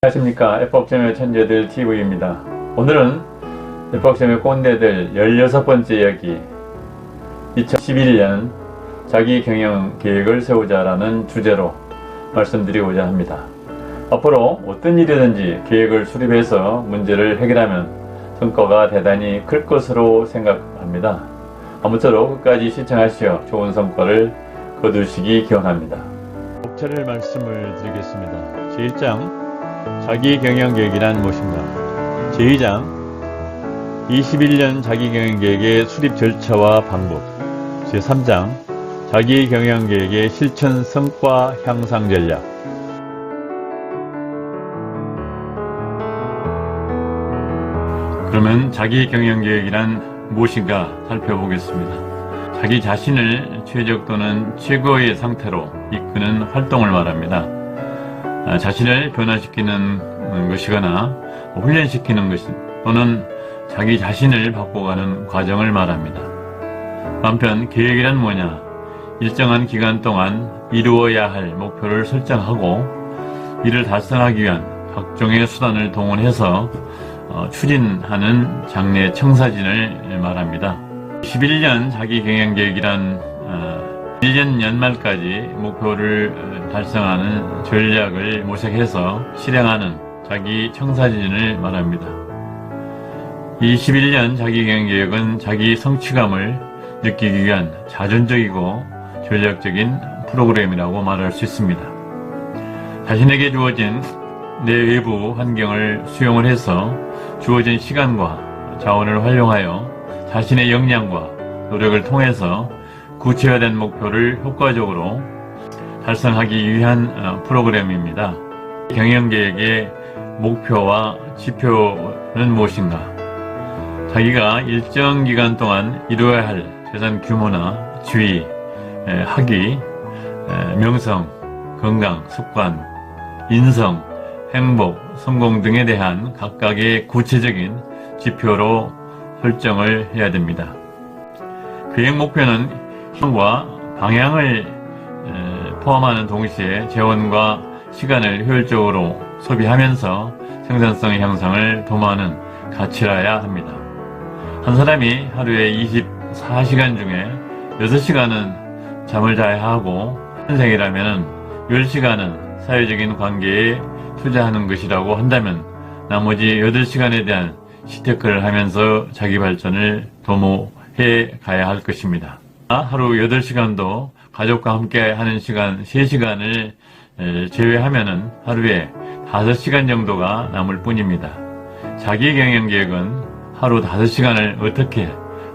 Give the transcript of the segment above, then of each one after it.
안녕하십니까. 에폭sem의 천재들 TV입니다. 오늘은 에폭sem의 꼰대들 16번째 이야기, 2011년 자기 경영 계획을 세우자라는 주제로 말씀드리고자 합니다. 앞으로 어떤 일이든지 계획을 수립해서 문제를 해결하면 성과가 대단히 클 것으로 생각합니다. 아무쪼록 끝까지 시청하시어 좋은 성과를 거두시기 기원합니다. 목차를 말씀을 드리겠습니다. 제1장 자기 경영 계획이란 무엇인가? 제2장 21년 자기 경영 계획의 수립 절차와 방법. 제3장 자기 경영 계획의 실천 성과 향상 전략. 그러면 자기 경영 계획이란 무엇인가 살펴보겠습니다. 자기 자신을 최적 또는 최고의 상태로 이끄는 활동을 말합니다. 자신을 변화시키는 것이거나 훈련시키는 것 또는 자기 자신을 바꿔가는 과정을 말합니다. 한편 계획이란 뭐냐? 일정한 기간 동안 이루어야 할 목표를 설정하고 이를 달성하기 위한 각종의 수단을 동원해서 추진하는 장래 청사진을 말합니다. 21년 자기 경영 계획이란 1년 연말까지 목표를 달성하는 전략을 모색해서 실행하는 자기 청사진을 말합니다. 21년 자기 경영 계획은 자기 성취감을 느끼기 위한 자존적이고 전략적인 프로그램이라고 말할 수 있습니다. 자신에게 주어진 내외부 환경을 수용을 해서 주어진 시간과 자원을 활용하여 자신의 역량과 노력을 통해서 구체화된 목표를 효과적으로 달성하기 위한 프로그램입니다. 경영계획의 목표와 지표는 무엇인가? 자기가 일정 기간 동안 이루어야 할 재산 규모나 지위, 학위, 명성, 건강, 습관, 인성, 행복, 성공 등에 대한 각각의 구체적인 지표로 설정을 해야 됩니다. 계획 목표는 힘과 방향을 포함하는 동시에 재원과 시간을 효율적으로 소비하면서 생산성 향상을 도모하는 가치라야 합니다. 한 사람이 하루에 24시간 중에 6시간은 잠을 자야 하고 현생이라면 10시간은 사회적인 관계에 투자하는 것이라고 한다면 나머지 8시간에 대한 시테크를 하면서 자기 발전을 도모해 가야 할 것입니다. 하루 8시간도 가족과 함께 하는 시간 3시간을 제외하면 하루에 5시간 정도가 남을 뿐입니다. 자기 경영 계획은 하루 5시간을 어떻게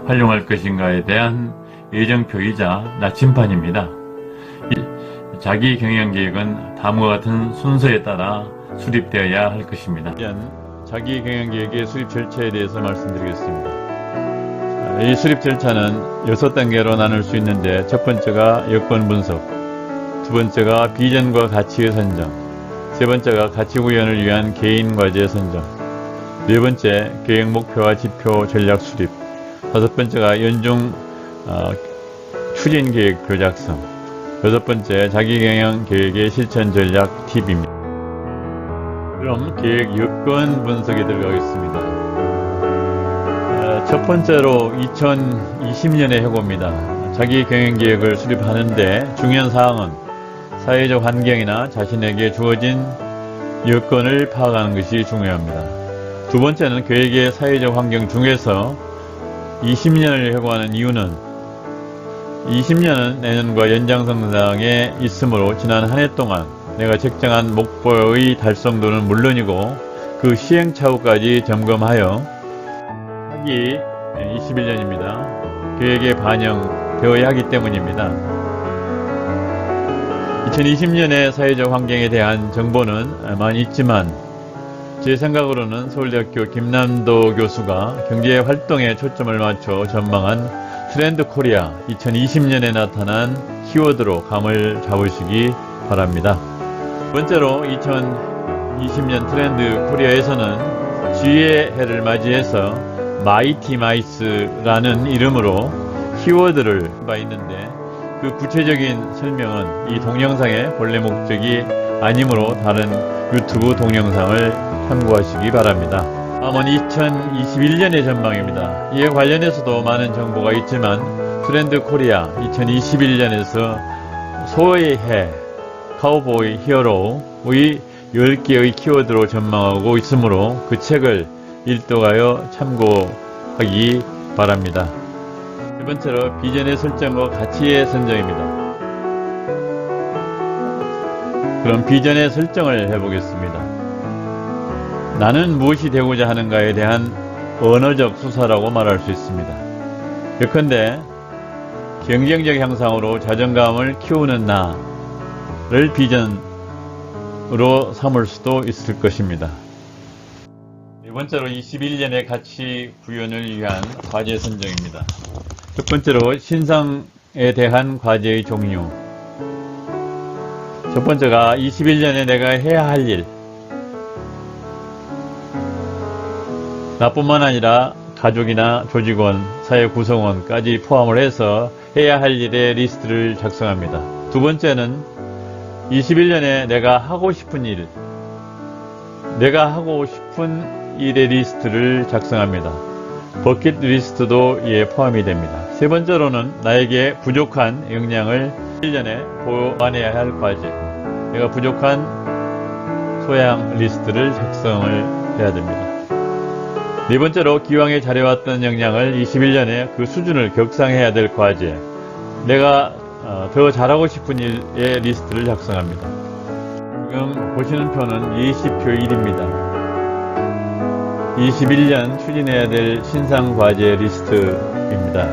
활용할 것인가에 대한 예정표이자 나침판입니다. 자기 경영 계획은 다음과 같은 순서에 따라 수립되어야 할 것입니다. 자기 경영 계획의 수립 절차에 대해서 말씀드리겠습니다. 이 수립 절차는 6단계로 나눌 수 있는데, 첫 번째가 여건 분석, 두 번째가 비전과 가치의 선정, 세 번째가 가치 구현을 위한 개인 과제 선정, 네 번째 계획 목표와 지표 전략 수립, 다섯 번째가 연중 추진 계획표 작성, 여섯 번째 자기 경영 계획의 실천 전략 팁입니다. 그럼 계획 여건 분석에 들어가겠습니다. 첫 번째로 2020년에 해봅니다. 자기 경영 계획을 수립하는데 중요한 사항은 사회적 환경이나 자신에게 주어진 여건을 파악하는 것이 중요합니다. 두 번째는 계획의 사회적 환경 중에서 20년을 해고하는 이유는 20년은 내년과 연장성장에 있으므로 지난 한 해 동안 내가 책정한 목표의 달성도는 물론이고 그 시행착오까지 점검하여 하기 21년입니다. 계획에 반영되어야 하기 때문입니다. 2020년의 사회적 환경에 대한 정보는 많이 있지만 제 생각으로는 서울대학교 김남도 교수가 경제 활동에 초점을 맞춰 전망한 트렌드 코리아 2020년에 나타난 키워드로 감을 잡으시기 바랍니다. 두 번째로 2020년 트렌드 코리아에서는 지혜의 해를 맞이해서 마이티 마이스라는 이름으로 키워드를 봐 있는데, 그 구체적인 설명은 이 동영상의 본래 목적이 아니므로 다른 유튜브 동영상을 참고하시기 바랍니다. 다음은 2021년의 전망입니다. 이에 관련해서도 많은 정보가 있지만 트렌드 코리아 2021년에서 소의 해, 카우보이 히어로의 10개의 키워드로 전망하고 있으므로 그 책을 일독하여 참고하기 바랍니다. 두 번째로 비전의 설정과 가치의 선정입니다. 그럼 비전의 설정을 해보겠습니다. 나는 무엇이 되고자 하는가에 대한 언어적 수사라고 말할 수 있습니다. 예컨대 경쟁력 향상으로 자존감을 키우는 나를 비전으로 삼을 수도 있을 것입니다. 네 번째로 21년의 가치 구현을 위한 과제 선정입니다. 첫 번째로 신상에 대한 과제의 종류. 첫 번째가 21년에 내가 해야 할 일. 나뿐만 아니라 가족이나 조직원, 사회 구성원까지 포함을 해서 해야 할 일의 리스트를 작성합니다. 두 번째는 21년에 내가 하고 싶은 일, 내가 하고 싶은 일의 리스트를 작성합니다. 버킷 리스트도 이에 포함이 됩니다. 세 번째로는 나에게 부족한 역량을 1년에 보완해야 할 과제, 내가 부족한 소양 리스트를 작성을 해야 됩니다. 네 번째로 기왕에 잘해왔던 역량을 21년에 그 수준을 격상해야 될 과제, 내가 더 잘하고 싶은 일의 리스트를 작성합니다. 지금 보시는 표는 예시표 1입니다. 21년 추진해야 될 신상 과제 리스트입니다.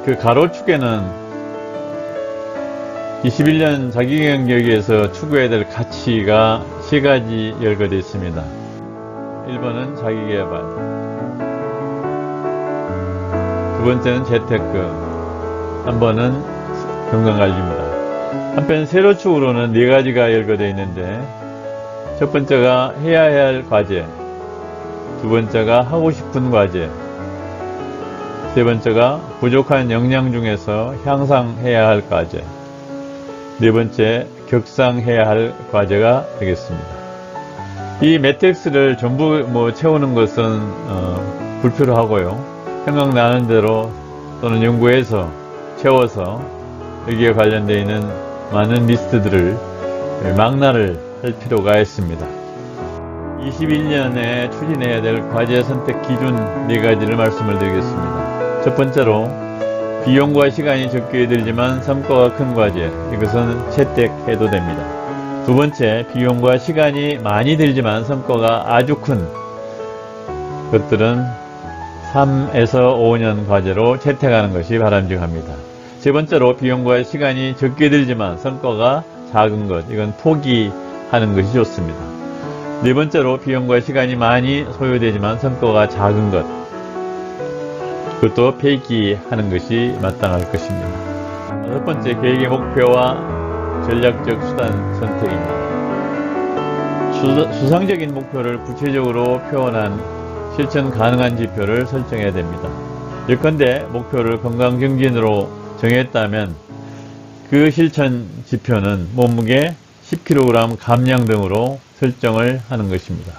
그 가로축에는 21년 자기경력에서 추구해야 될 가치가 3가지 열거되어 있습니다. 1번은 자기개발, 두 번째는 재테크, 한 번은 건강관리입니다. 한편 세로축으로는 4가지가 열거되어 있는데, 첫 번째가 해야 할 과제, 두 번째가 하고 싶은 과제, 세 번째가 부족한 역량 중에서 향상해야 할 과제, 네 번째 격상해야 할 과제가 되겠습니다. 이 매트릭스를 전부 채우는 것은 불필요 하고요. 생각나는 대로 또는 연구해서 채워서 여기에 관련되어 있는 많은 리스트들을 망라를 할 필요가 있습니다. 21년에 추진해야 될 과제 선택 기준 4가지를 말씀을 드리겠습니다. 첫 번째로 비용과 시간이 적게 들지만 성과가 큰 과제, 이것은 채택해도 됩니다. 두 번째, 비용과 시간이 많이 들지만 성과가 아주 큰 것들은 3에서 5년 과제로 채택하는 것이 바람직합니다. 세 번째로 비용과 시간이 적게 들지만 성과가 작은 것, 이건 포기하는 것이 좋습니다. 네 번째로 비용과 시간이 많이 소요되지만 성과가 작은 것, 그것도 폐기하는 것이 마땅할 것입니다. 첫 번째, 계획의 목표와 전략적 수단 선택입니다. 수상적인 목표를 구체적으로 표현한 실천 가능한 지표를 설정해야 됩니다. 예컨대 목표를 건강증진으로 정했다면 그 실천 지표는 몸무게, 10kg 감량 등으로 설정을 하는 것입니다.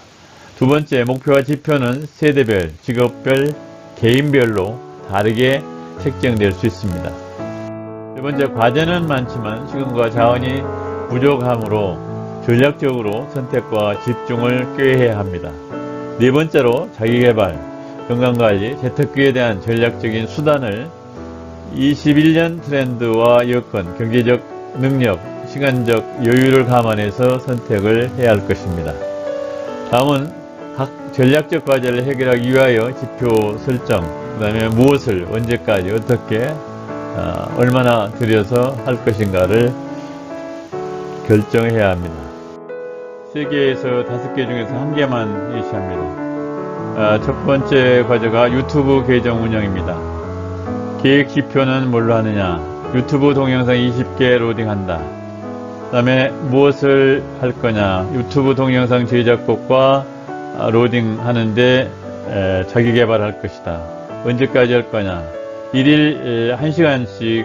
두 번째, 목표와 지표는 세대별, 직업별, 개인별로 다르게 책정될 수 있습니다. 세 번째, 과제는 많지만 시간과 자원이 부족하므로 전략적으로 선택과 집중을 꾀해야 합니다. 네 번째로, 자기개발, 건강관리, 재테크에 대한 전략적인 수단을 21년 트렌드와 여건, 경제적 능력, 시간적 여유를 감안해서 선택을 해야 할 것입니다. 다음은 각 전략적 과제를 해결하기 위하여 지표 설정, 그 다음에 무엇을 언제까지 어떻게 얼마나 들여서 할 것인가를 결정해야 합니다. 3개에서 5개 중에서 1개만 예시합니다. 첫 번째 과제가 유튜브 계정 운영입니다. 계획 지표는 뭘로 하느냐, 유튜브 동영상 20개 로딩한다. 그 다음에 무엇을 할 거냐, 유튜브 동영상 제작법과 로딩 하는데 자기 개발할 것이다. 언제까지 할 거냐, 1일 1시간씩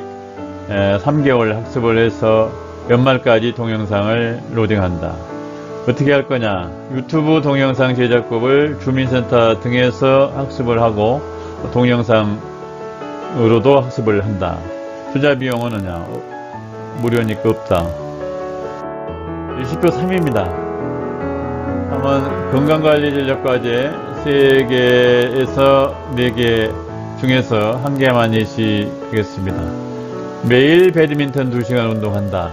3개월 학습을 해서 연말까지 동영상을 로딩한다. 어떻게 할 거냐? 유튜브 동영상 제작법을 주민센터 등에서 학습을 하고 동영상으로도 학습을 한다. 투자 비용은 무료니까 없다. 20표 3입니다. 한번 건강관리 전략과제 3개에서 4개 중에서 1개만 예시하겠습니다. 매일 배드민턴 2시간 운동한다.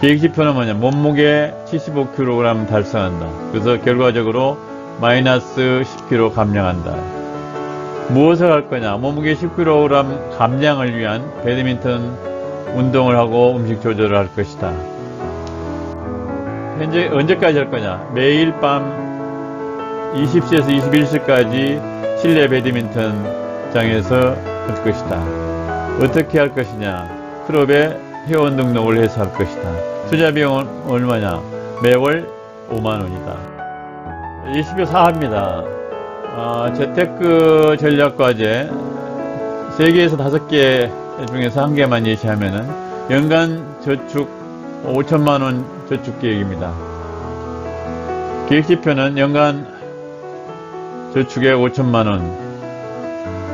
계획지표는 뭐냐? 몸무게 75kg 달성한다. 그래서 결과적으로 마이너스 10kg 감량한다. 무엇을 할 거냐? 몸무게 10kg 감량을 위한 배드민턴 운동을 하고 음식 조절을 할 것이다. 현재 언제까지 할 거냐? 매일 밤 20시에서 21시까지 실내 배드민턴장에서 할 것이다. 어떻게 할 것이냐? 클럽에 회원 등록을 해서 할 것이다. 투자 비용은 얼마냐? 매월 5만원이다. 20표 4합니다. 재테크 전략과제 3개에서 5개 중에서 1개만 예시하면은 연간 저축 5천만원 저축 계획입니다. 계획지표는 연간 저축에 5천만원.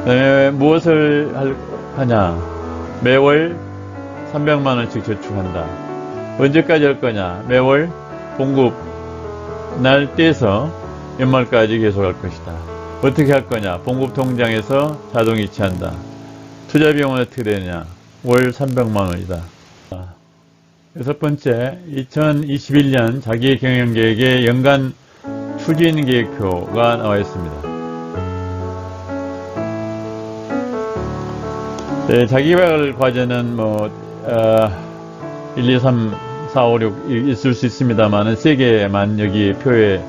그 다음에 무엇을 하냐? 매월 300만원씩 저축한다. 언제까지 할 거냐? 매월 봉급 날 떼서 연말까지 계속 할 것이다. 어떻게 할 거냐? 봉급 통장에서 자동 이체한다. 투자 비용은 어떻게 되느냐? 월 300만원이다. 6번째, 2021년 자기경영계획의 연간 추진계획표가 나와 있습니다. 네, 자기개발 과제는 1, 2, 3, 4, 5, 6 있을 수 있습니다만 3개만 여기 표에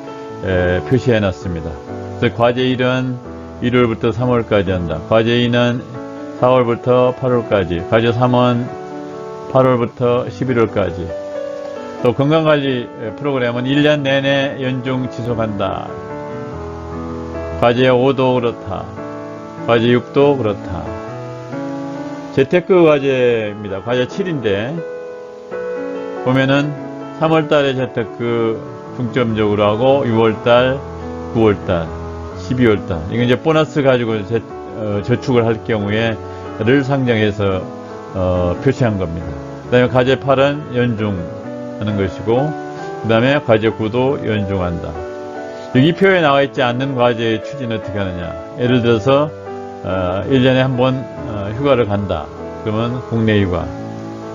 표시해 놨습니다. 그래서 과제 1은 1월부터 3월까지 한다. 과제 2는 4월부터 8월까지. 과제 3은 8월부터 11월까지. 또 건강관리 프로그램은 1년 내내 연중 지속한다. 과제 5도 그렇다. 과제 6도 그렇다. 재테크 과제입니다. 과제 7인데 보면은 3월달에 재테크 중점적으로 하고 6월달, 9월달, 12월달 이건 이제 보너스 가지고 저축을 할 경우에를 상정해서 표시한 겁니다. 그 다음에 과제 8은 연중하는 것이고 그 다음에 과제 9도 연중한다. 여기 표에 나와 있지 않는 과제의 추진은 어떻게 하느냐? 예를 들어서 1년에 한 번 휴가를 간다. 그러면 국내 휴가.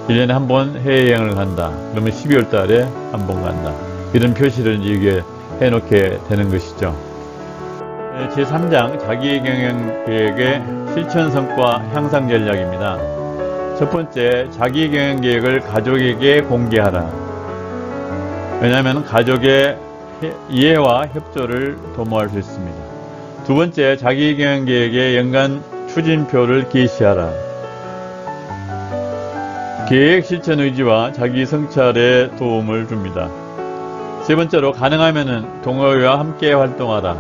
1년에 한 번 해외여행을 간다. 그러면 12월 달에 한 번 간다. 이런 표시를 이게 해놓게 되는 것이죠. 제3장 자기경영계획의 실천성과 향상 전략입니다. 첫 번째, 자기경영계획을 가족에게 공개하라. 왜냐하면 가족의 이해와 협조를 도모할 수 있습니다. 두 번째, 자기경영계획의 연간 추진표를 게시하라. 계획 실천 의지와 자기 성찰에 도움을 줍니다. 세 번째로, 가능하면 동호회와 함께 활동하라.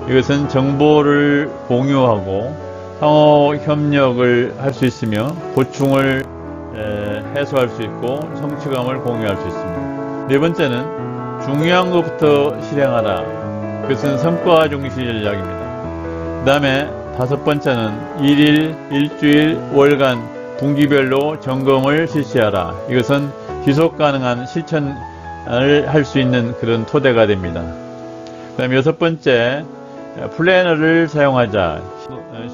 이것은 정보를 공유하고 상호 협력을 할 수 있으며 고충을 해소할 수 있고 성취감을 공유할 수 있습니다. 네 번째는, 중요한 것부터 실행하라. 그것은 성과 중시 전략입니다. 그 다음에 다섯 번째는 일일, 일주일, 월간, 분기별로 점검을 실시하라. 이것은 지속 가능한 실천을 할 수 있는 그런 토대가 됩니다. 그 다음에 여섯 번째, 플래너를 사용하자.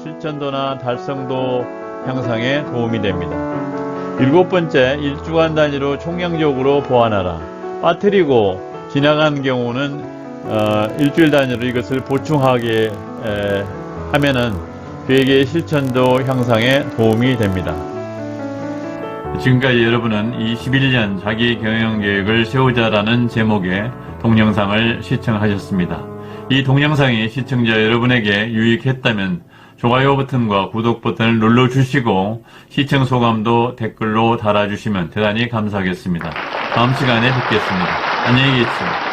실천도나 달성도 향상에 도움이 됩니다. 일곱 번째, 일주간 단위로 총량적으로 보완하라. 빠뜨리고 지나간 경우는 일주일 단위로 이것을 보충하게 하면은 계획의 실천도 향상에 도움이 됩니다. 지금까지 여러분은 21년 자기경영계획을 세우자라는 제목의 동영상을 시청하셨습니다. 이 동영상이 시청자 여러분에게 유익했다면 좋아요 버튼과 구독 버튼을 눌러주시고 시청 소감도 댓글로 달아주시면 대단히 감사하겠습니다. 다음 시간에 뵙겠습니다. 안녕히 계십시오.